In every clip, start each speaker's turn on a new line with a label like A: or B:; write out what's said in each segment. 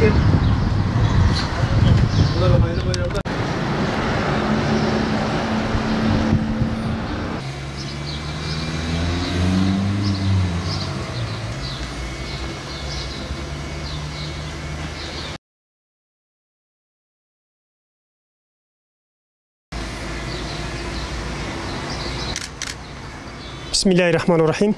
A: ki. Bunlar aynı bayramda. Bismillahirrahmanirrahim.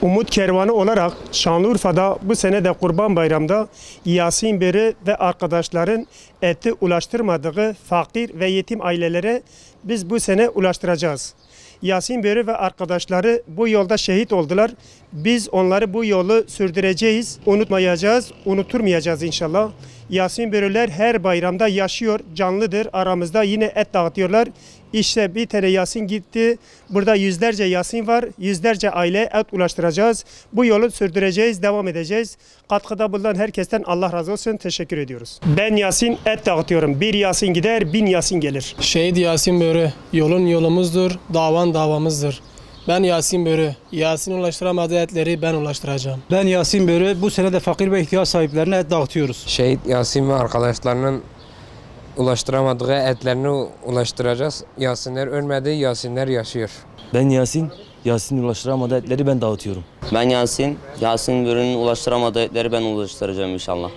A: Umut Kervanı olarak Şanlıurfa'da bu sene de Kurban Bayramı'nda Yasin Beri ve arkadaşların eti ulaştırmadığı fakir ve yetim ailelere biz bu sene ulaştıracağız. Yasin Beri ve arkadaşları bu yolda şehit oldular. Biz onları bu yolu sürdüreceğiz, unutmayacağız, unuturmayacağız inşallah. Yasin Beriler her bayramda yaşıyor, canlıdır. Aramızda yine et dağıtıyorlar. İşte bir tane Yasin gitti. Burada yüzlerce Yasin var. Yüzlerce aileye et ulaştıracağız. Bu yolu sürdüreceğiz, devam edeceğiz. Katkıda bulunan herkesten Allah razı olsun. Teşekkür ediyoruz. Ben Yasin et dağıtıyorum. Bir Yasin gider, 1000 Yasin gelir.
B: Şehit Yasin Börü, yolun yolumuzdur, davan davamızdır. Ben Yasin Börü, Yasin ulaştıramadığı etleri ben ulaştıracağım.
C: Ben Yasin Börü, bu sene de fakir ve ihtiyaç sahiplerine et dağıtıyoruz.
D: Şehit Yasin ve arkadaşlarının ulaştıramadığı etlerini ulaştıracağız. Yasinler ölmedi, Yasinler yaşıyor.
E: Ben Yasin, Yasin'in ulaştıramadığı etleri ben dağıtıyorum.
F: Ben Yasin, Yasin Börü'nün ulaştıramadığı etleri ben ulaştıracağım inşallah.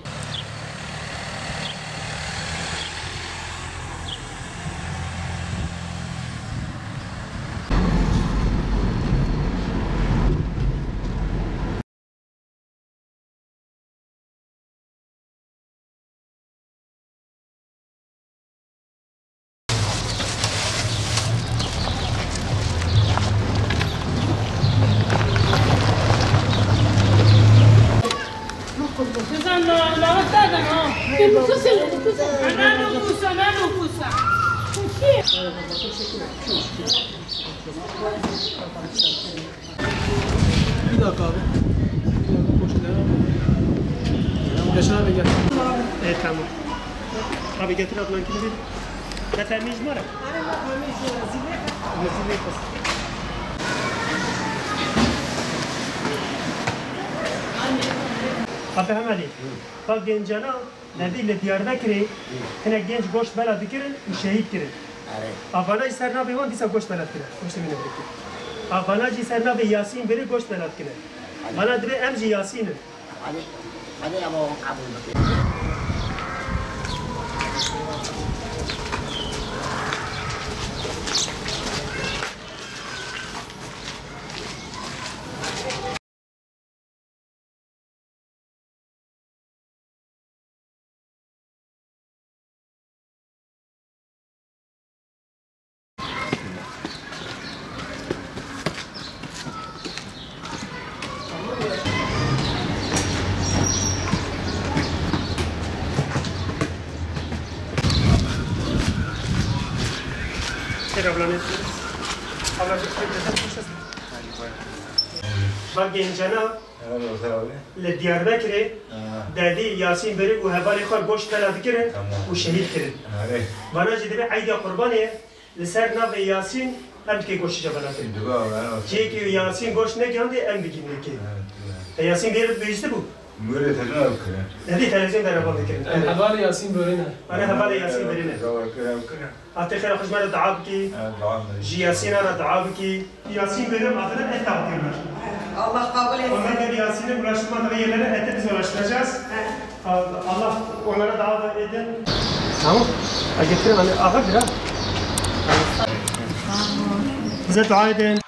A: Bir dakika abi. Yaşar abi gel. Evet tamam. Abi getir ablankini bir. Getirmeyiz mi ara? Zile pas. Abi hemen iyi. Bak gencana nerede Diyarbakır'ı hene genç goşt bela dikirin, şehit kirin. Abana ister nabi on disa goşt bela kirin. Goşt bela kirin. Abana ister nabi Yasin beri goşt bela kirin. Bana dire emci Yasin'in.
G: Hadi ama kabul.
A: Bak gencana le Diyarbakır'ı dedi Yasin beri u hevali khar goşt bela dikirin u şehit kirin. Bana ciddi ayda kurbanı le ser nav Yasin em ki goşt bela kirin. Çünkü Yasin goşt ne geldi em biginli ki. Yasin beri büyüstü bu.
H: Böyle televizyon alıp kırın.
A: Dedi televizyon daraban dikirin.
B: Hevali Yasin Börü'ne.
A: Ana hevali Yasin berine. Hatta khara khujmara da'abki. Yasin ana da'abki. Yasin berim adına et dağıtıyorlar.
G: Allah kabul etsin.
A: Onlar da Yasin'e ulaştırmadığı yerlere ete biz ulaştıracağız. Allah onlara davet edin. Tamam. Getirin hani ağır bir ha. Bize dua edin.